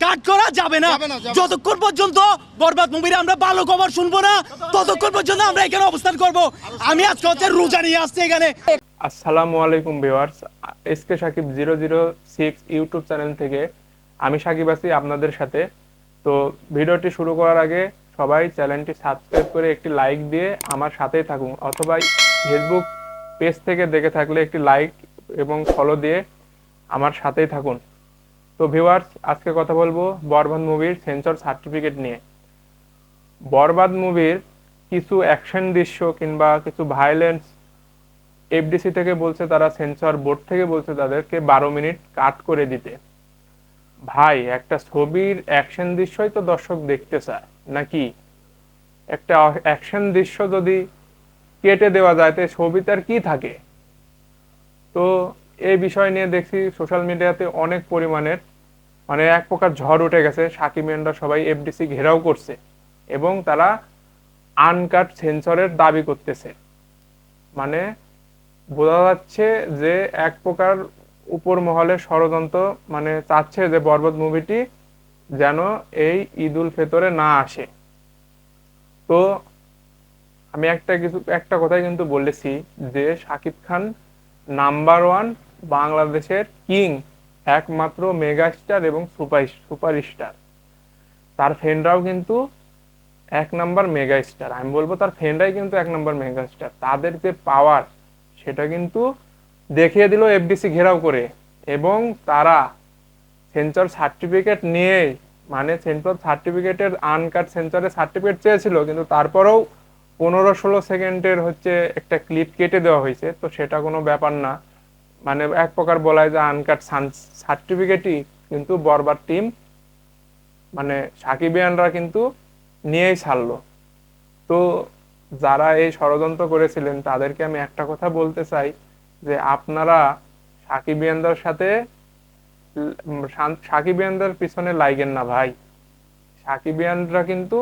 কাট করা যাবে না। যতক্ষণ পর্যন্ত বরবাদ মুভির আমরা ভালো খবর শুনবো না, ততক্ষণ পর্যন্ত আমরা এখানে অবস্থান করব। আমি আজকে হচ্ছে রোজা নিয়ে আসছি এখানে। আসসালামু আলাইকুম viewers, SK Sakib 006 YouTube channel থেকে আমি সাকিব আছি আপনাদের সাথে। তো ভিডিওটি শুরু করার আগে সবাই চ্যানেলটি সাবস্ক্রাইব করে একটি লাইক দিয়ে আমার সাথেই থাকুন, অথবা ফেসবুক পেজ থেকে দেখে থাকলে একটি লাইক এবং ফলো দিয়ে আমার সাথেই থাকুন। তো ভিউয়ার্স, আজকে কথা বলবো বরবাদ মুভির সেন্সর সার্টিফিকেট নিয়ে। বরবাদ মুভির কিছু অ্যাকশন দৃশ্য কিংবা কিছু ভায়োলেন্স এফডিসি থেকে বলছে, তারা সেন্সর বোর্ড থেকে বলছে তাদেরকে 12 মিনিট কাট করে দিতে। ভাই, একটা ছবির অ্যাকশন দৃশ্যই তো দর্শক দেখতে চায় নাকি? একটা অ্যাকশন দৃশ্য যদি কেটে দেওয়া যায় তো ছবিতে আর কি থাকে? তো এই বিষয় নিয়ে দেখছি সোশ্যাল মিডিয়াতে অনেক পরিমাণের এক প্রকার ঝড় উঠে গেছে। সাকিবিয়ানরা সবাই এফডিসি ঘেরাও করছে এবং তারা আনকাট সেন্সরের দাবি করতেছে। মানে বোঝা যাচ্ছে যে এক প্রকার উপর মহলে ষড়যন্ত্র, চাচ্ছে যে বরবাদ মুভিটি যেন এই ঈদ উল ফিতরে না আসে। তো আমি একটা কথাই কিন্তু বলেছি যে শাকিব খান নাম্বার ওয়ান, বাংলাদেশের কিং, একমাত্র মেগা স্টার এবং সুপার স্টার। তার ফ্রেন্ডরাও কিন্তু 1 নাম্বার মেগা স্টার। আমি বলবো তার ফ্রেন্ডরাই কিন্তু 1 নাম্বার মেগা স্টার। তাদের যে পাওয়ার সেটা কিন্তু দেখিয়ে দিল এফডিসি ঘেরাও করে। এবং তারা সেন্সর সার্টিফিকেট নিয়ে, সেন্সর সার্টিফিকেটের আনকাট সেন্সরের সার্টিফিকেট চেয়েছিল, কিন্তু তারপরেও 15-16 সেকেন্ডের একটা ক্লিপ কেটে দেওয়া হয়েছে। তো সেটা কোনো ব্যাপার না, এক প্রকার বলা যায় যে আনকাট সার্টিফিকেটই কিন্তু বরবাদ টিম সাকিবিয়ানরা কিন্তু নিয়েই ছাড়লো। তো যারা এই ষড়যন্ত্র করেছিলেন তাদেরকে আমি একটা কথা বলতে চাই যে আপনারা সাকিবিয়ানদের সাথে সাকিবিয়ানদের পিছনে লাইগেন না ভাই। সাকিবিয়ানরা কিন্তু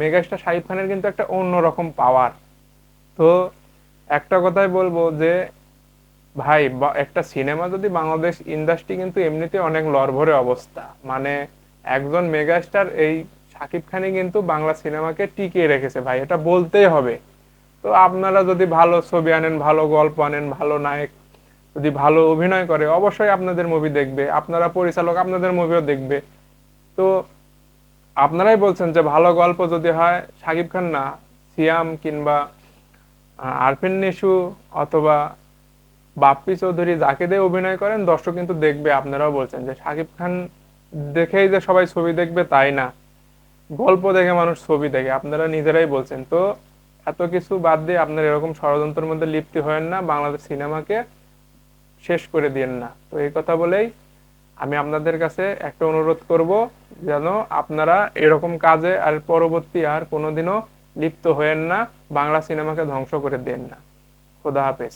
মেগাস্টার শাকিব খানের কিন্তু একটা অন্যরকম পাওয়ার। তো একটা কথাই বলবো যে ভাই, একটা সিনেমা যদি বাংলাদেশ ইন্ডাস্ট্রি কিন্তু এমনিতে অনেক লড়ভরে অবস্থা। একজন মেগাস্টার এই শাকিব খানই কিন্তু বাংলা সিনেমাকে টিকিয়ে রেখেছে ভাই, এটা বলতেই হবে। তো আপনারা যদি ভালো ছবি আনেন, ভালো গল্প আনেন, ভালো নায়ক যদি ভালো অভিনয় করে, অবশ্যই আপনাদের মুভি দেখবে, আপনারা পরিচালক আপনাদের মুভিও দেখবে। তো আপনারাই বলছেন যে ভালো গল্প যদি হয় শাকিব খান না, সিয়াম কিংবা আরফিন নিশু অথবা বাপ্পি চৌধুরী, যাকে দিয়ে অভিনয় করেন দর্শক কিন্তু দেখবে। আপনারাও বলছেন যে শাকিব খান দেখেই যে সবাই ছবি দেখবে তাই না, গল্প দেখে মানুষ ছবি দেখে, আপনারা নিজেরাই বলছেন। তো এত কিছু বাদ দিয়ে আপনারা এরকম ষড়যন্ত্রের মধ্যে লিপ্ত হয়েন না, বাংলাদেশ সিনেমাকে শেষ করে দিয়েন না। তো এই কথা বলেই আমি আপনাদের কাছে একটা অনুরোধ করব, যেন আপনারা এরকম কাজে আর পরবর্তী আর কোনোদিনও লিপ্ত হয়েন না, বাংলা সিনেমাকে ধ্বংস করে দেন না। খোদা হাফেজ।